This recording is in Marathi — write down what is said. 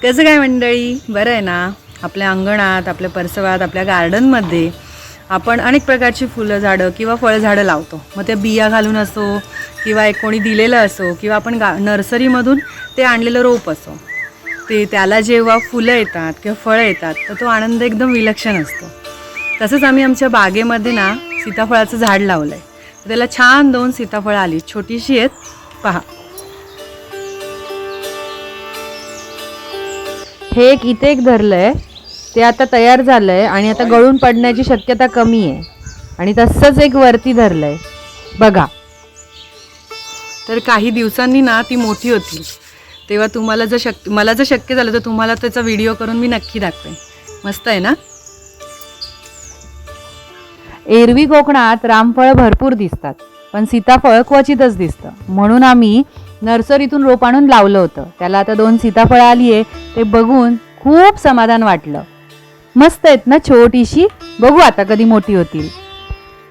कसं काय मंडळी, बरं आहे ना? आपल्या अंगणात, आपल्या परिसरात, आपल्या गार्डनमध्ये आपण अनेक प्रकारची फुलं झाडं किंवा फळझाडं लावतो. मग ते बिया घालून असो किंवा एक कोणी दिलेलं असो किंवा आपण नर्सरीमधून ते आणलेलं रोप असो, ते त्याला जेव्हा फुलं येतात किंवा फळं येतात तर तो आनंद एकदम विलक्षण असतो. तसंच आम्ही आमच्या बागेमध्ये ना सीताफळाचं झाड लावलं आहे. त्याला छान 2 सीताफळं आली, छोटीशी आहेत पहा. हे इथे एक धरलंय, ते आता तयार झालंय आणि आता गळून पडण्याची शक्यता कमी आहे. आणि तसंच एक वरती धरलंय बघा. तर काही दिवसांनी ना ती मोठी होतील, तेव्हा तुम्हाला मला जर शक्य झालं तर तुम्हाला त्याचा व्हिडिओ करून मी नक्की दाखवेन. मस्त आहे ना? एरवी कोकणात रामफळ भरपूर दिसतात, पण सीताफळ क्वचितच दिसतं. म्हणून आम्ही नर्सरीतून रोप आणून लावलं होतं. त्याला आता 2 सीताफळं आली आहे. ते बघून खूप समाधान वाटलं. मस्त आहेत ना छोटीशी. बघू आता कधी मोठी होतील.